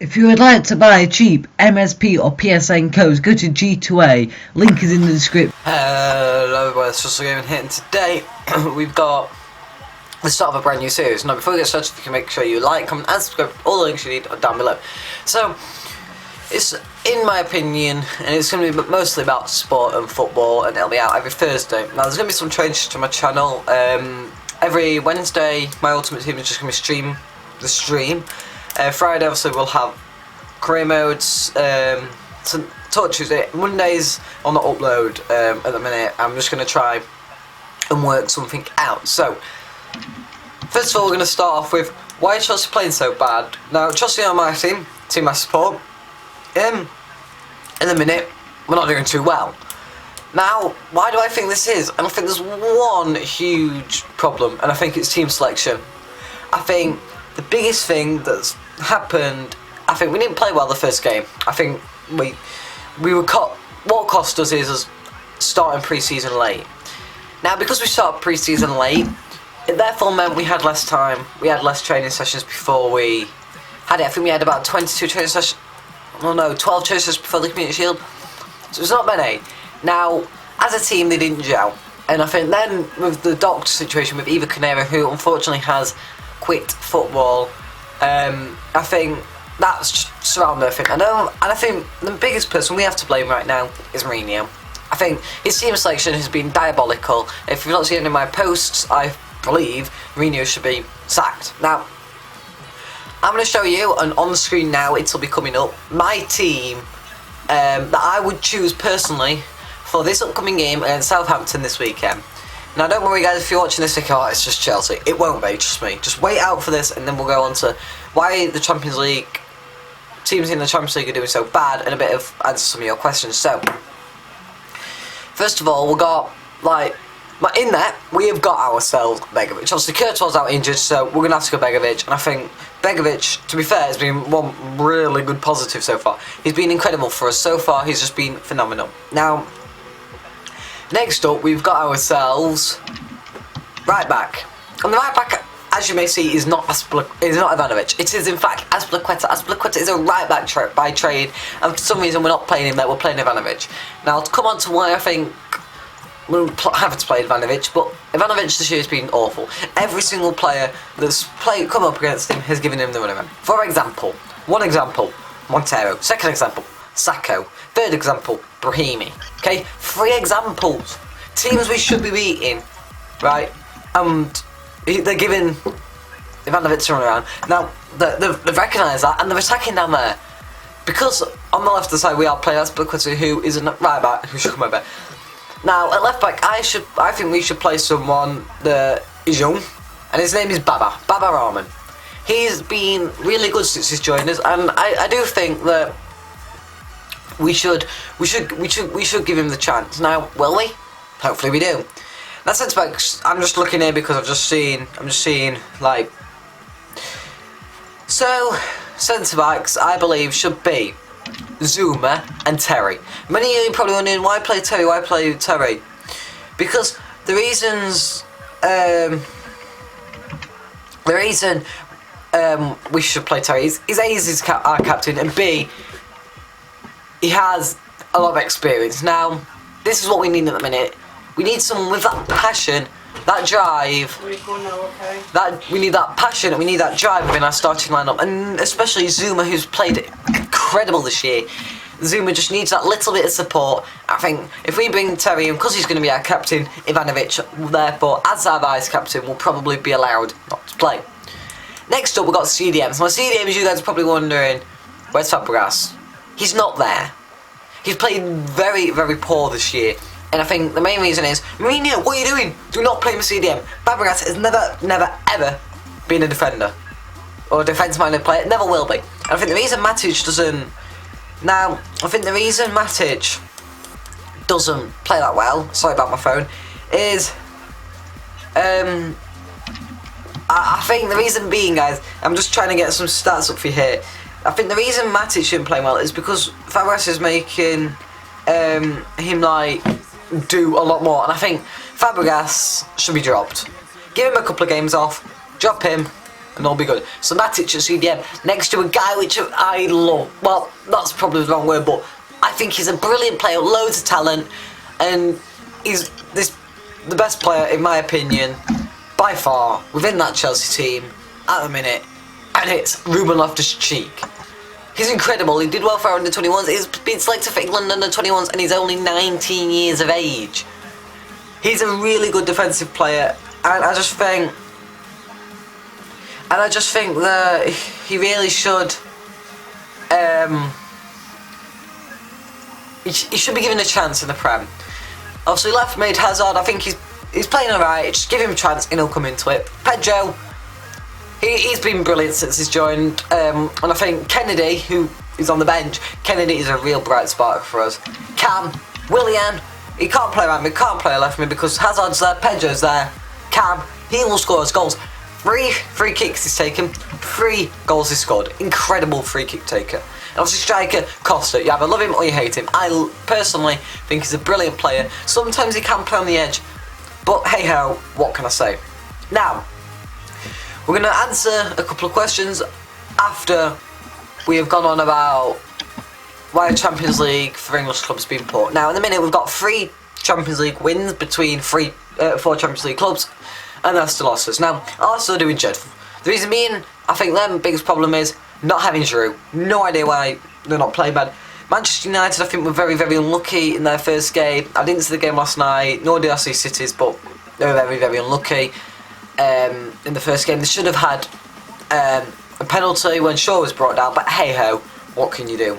If you would like to buy cheap MSP or PSN codes, go to G2A. Link is in the description. Hello everybody, it's just Gaming here, and today we've got the start of a brand new series. Now before we get started, you can make sure you like, comment and subscribe. All the links you need are down below. So, it's in my opinion, and it's going to be mostly about sport and football, and it'll be out every Thursday. Now there's going to be some changes to my channel. Every Wednesday my Ultimate Team is just going to be the stream. Friday obviously we'll have career modes. Talk Tuesday. Mondays on the upload. At the minute I'm just going to try and work something out. So first of all, we're going to start off with why are Chelsea playing so bad. Now Chelsea are my team I support. In the minute we're not doing too well. Now why do I think this is? And I think there's one huge problem, and I think it's team selection. I think the biggest thing that's happened, I think we didn't play well the first game. I think we were caught. What cost us is us starting pre-season late. Now because we started pre-season late, it therefore meant we had less time. We had less training sessions before we had it. I think we had about 22 training sessions. Oh no, 12 training sessions before the Community Shield. So it's not many. Now, as a team, they didn't gel. And I think then with the doctor situation with Eva Canera, who unfortunately has quit football, I think that's just surrounding everything. And I think the biggest person we have to blame right now is Mourinho. I think his team selection has been diabolical. If you've not seen any of my posts, I believe Mourinho should be sacked. Now, I'm going to show you, and on the screen now it'll be coming up, my team that I would choose personally for this upcoming game against Southampton this weekend. Now don't worry guys, if you're watching this thinking, oh, it's just Chelsea. It won't be, trust me. Just wait out for this and then we'll go on to why the Champions League, teams in the Champions League are doing so bad, and a bit of answer some of your questions. So, first of all, we got, in that, we have got ourselves Begovic. Obviously Courtois out injured, so we're going to have to go Begovic, and I think Begovic, to be fair, has been one really good positive so far. He's been incredible for us so far. He's just been phenomenal. Now, next up, we've got ourselves right back. And the right back, as you may see, is not Ivanovic. It is in fact Azpilicueta. Azpilicueta is a right back by trade, and for some reason we're not playing him there. We're playing Ivanovic. Now to come on to why I think we're having to play Ivanovic, but Ivanovic this year has been awful. Every single player that's come up against him has given him the runaround. For example, one example, Montero. Second example, Sacco. Third example, Brahimi. Okay, 3 examples. Teams we should be beating, right? And they're giving Ivanovic a run around. Now, they've recognised that and they're attacking down there. Because on the left of the side we are playing Azpilicueta, who is a right back, who should come over. Now, at left back, I think we should play someone that is young, and his name is Baba Rahman. He's been really good since he's joined us, and I do think that we should give him the chance. Now, will we? Hopefully we do. Now centre backs, I'm just looking here because I'm just seeing so centre backs I believe should be Zuma and Terry. Many of you are probably wondering why play Terry? Because the reason we should play Terry is A, he's our captain, and B, he has a lot of experience. Now, this is what we need at the minute. We need someone with that passion, that drive. We need that passion and we need that drive within our starting lineup, and especially Zuma, who's played incredible this year. Zuma just needs that little bit of support. I think if we bring Terry in, because he's going to be our captain, Ivanovic, therefore, as our vice captain, will probably be allowed not to play. Next up, we've got CDMs. My CDMs, you guys are probably wondering, where's Fabregas? He's not there. He's played very, very poor this year. And I think the main reason is, Mourinho, what are you doing? Do not play him a CDM. Fabregas has never, ever been a defender. Or a defence-minded player. Never will be. And I think the reason Matic doesn't... Now, I think the reason Matic doesn't play that well, sorry about my phone, is... I think the reason being, guys, I'm just trying to get some stats up for you here. I think the reason Matic shouldn't play well is because Fabregas is making him, do a lot more. And I think Fabregas should be dropped. Give him a couple of games off, drop him, and all be good. So Matic at CDM next to a guy which I love. Well, that's probably the wrong word, but I think he's a brilliant player, loads of talent, and he's the best player in my opinion by far within that Chelsea team at the minute, and it's Ruben Loftus-Cheek. He's incredible. He did well for under 21s. He's been selected for England under 21s, and he's only 19 years of age. He's a really good defensive player, and I just think that he really should. He should be given a chance in the Prem. Obviously, left mid Hazard. I think he's playing alright. Just give him a chance, and he'll come into it. Pedro. He's been brilliant since he's joined, and I think Kennedy, who is on the bench, Kennedy is a real bright spark for us. Cam, Willian, he can't play right mid, can't play left mid because Hazard's there, Pedro's there. Cam, he will score his goals. 3 free kicks he's taken, 3 goals he's scored. Incredible free kick taker. And obviously striker, Costa, you either love him or you hate him. I personally think he's a brilliant player. Sometimes he can play on the edge, but hey ho, what can I say? Now, we're going to answer a couple of questions after we have gone on about why Champions League for English clubs has been put. Now, in a minute, we've got 3 Champions League wins between 4 Champions League clubs, and the rest are losses. Now, Arsenal are doing dreadful. The reason being, I think their biggest problem is not having Giroud. No idea why they're not playing bad. Manchester United, I think, were very, very unlucky in their first game. I didn't see the game last night, nor did I see City's, but they were very, very unlucky. In the first game, they should have had a penalty when Shaw was brought down, but hey ho, what can you do?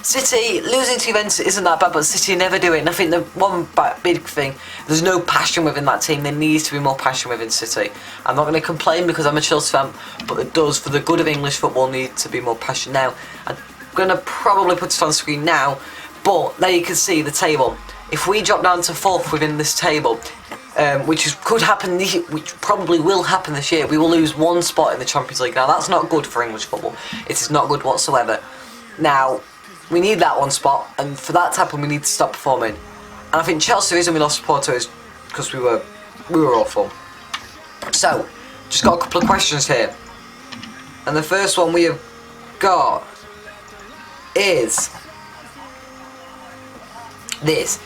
City losing to Juventus isn't that bad, but City never do it. And I think the one big thing, there's no passion within that team. There needs to be more passion within City. I'm not going to complain because I'm a Chelsea fan, but it does, for the good of English football, need to be more passion. Now, I'm going to probably put it on screen now, but there you can see the table. If we drop down to 4th within this table, which could happen, which probably will happen this year, we will lose 1 spot in the Champions League. Now, that's not good for English football. It is not good whatsoever. Now, we need that 1 spot, and for that to happen, we need to stop performing. And I think Chelsea, the reason we lost to Porto is because we were awful. So, just got a couple of questions here, and the first one we have got is this.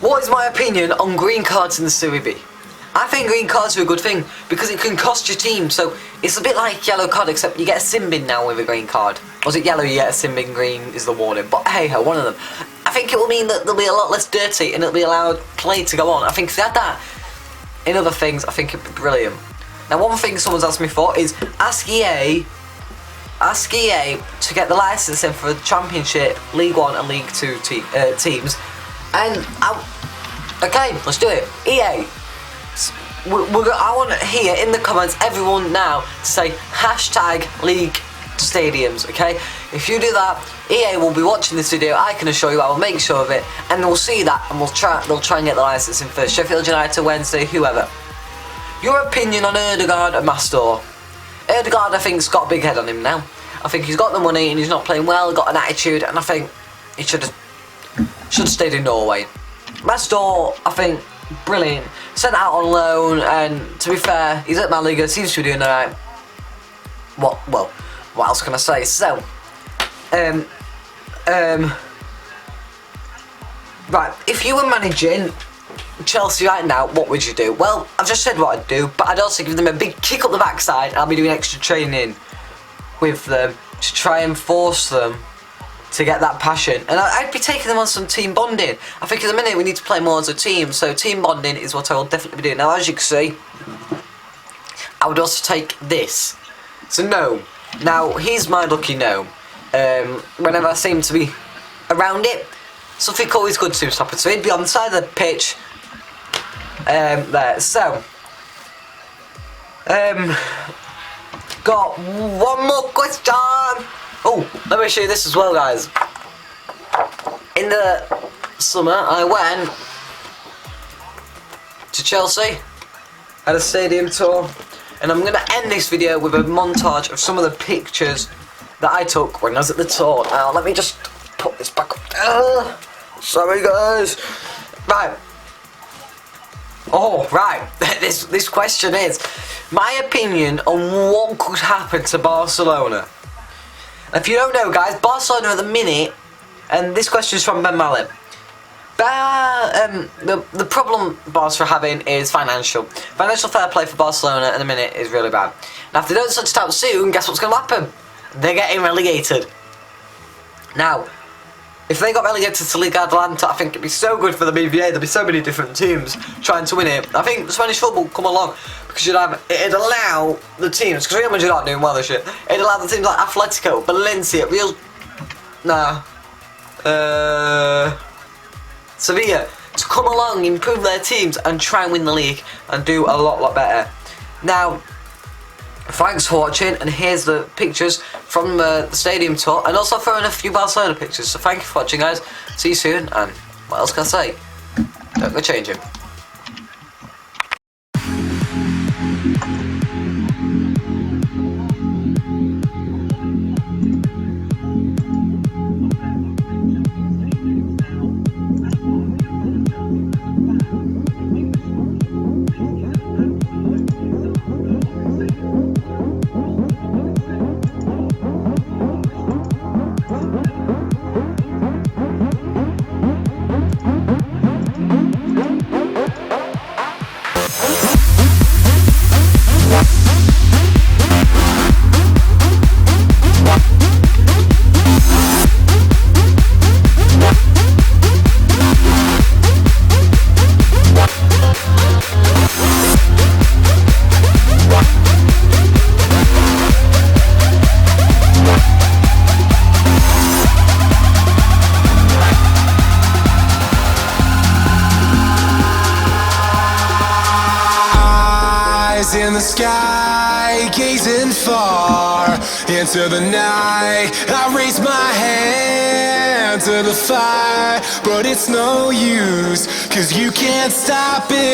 What is my opinion on green cards in the Serie B? I think green cards are a good thing because it can cost your team. So it's a bit like yellow card, except you get a sin bin now with a green card. Or is it yellow you get a sin bin, green is the warning? But hey ho, one of them. I think it will mean that there'll be a lot less dirty and it'll be allowed play to go on. I think if they had that in other things, I think it'd be brilliant. Now, one thing someone's asked me for is ask EA to get the licensing for the Championship, League 1 and League 2 teams. And okay, let's do it. EA, I want to hear in the comments everyone now to say #League Stadiums. Okay, if you do that, EA will be watching this video. I can assure you, I will make sure of it, and they'll see that, and they'll try and get the licensing for Sheffield United, Wednesday, whoever. Your opinion on Ødegaard and Mastor? Ødegaard, I think, has got a big head on him now. I think he's got the money and he's not playing well. Got an attitude, and I think he should have stayed in Norway. Mastor, I think, brilliant. Sent out on loan, and to be fair, he's at Malaga, seems to be doing alright. What else can I say? So, right, if you were managing Chelsea right now, what would you do? Well, I've just said what I'd do, but I'd also give them a big kick up the backside. I'll be doing extra training with them to try and force them to get that passion, and I'd be taking them on some team bonding. I think at the minute we need to play more as a team, so team bonding is what I will definitely be doing. Now, as you can see, I would also take this. So gnome. Now, he's my lucky gnome. Whenever I seem to be around it, something always good seems to happen. So he'd be on the side of the pitch. There. So, got one more question. Oh, let me show you this as well, guys. In the summer, I went to Chelsea, had a stadium tour, and I'm going to end this video with a montage of some of the pictures that I took when I was at the tour. Now, let me just put this back up. Sorry, guys. Right. Oh, right. This question is, my opinion on what could happen to Barcelona. If you don't know, guys, Barcelona at the minute, and this question is from Ben Mallet. The problem Barca are having is financial. Financial fair play for Barcelona at the minute is really bad. Now, if they don't sort it out soon, guess what's going to happen? They're getting relegated. Now, if they got relegated to Liga Adelante, I think it'd be so good for the BVA. There'd be so many different teams trying to win it. I think Spanish football would come along because it'd allow the teams, because Real Madrid aren't doing well this year. It'd allow the teams like Atletico, Valencia, Sevilla to come along, improve their teams, and try and win the league and do a lot better. Now, thanks for watching, and here's the pictures from the stadium tour, and also throwing a few Barcelona pictures. So thank you for watching, guys. See you soon, and what else can I say? Don't go changing. In the sky, gazing far into the night, I raise my hand to the fire, but it's no use, 'cause you can't stop it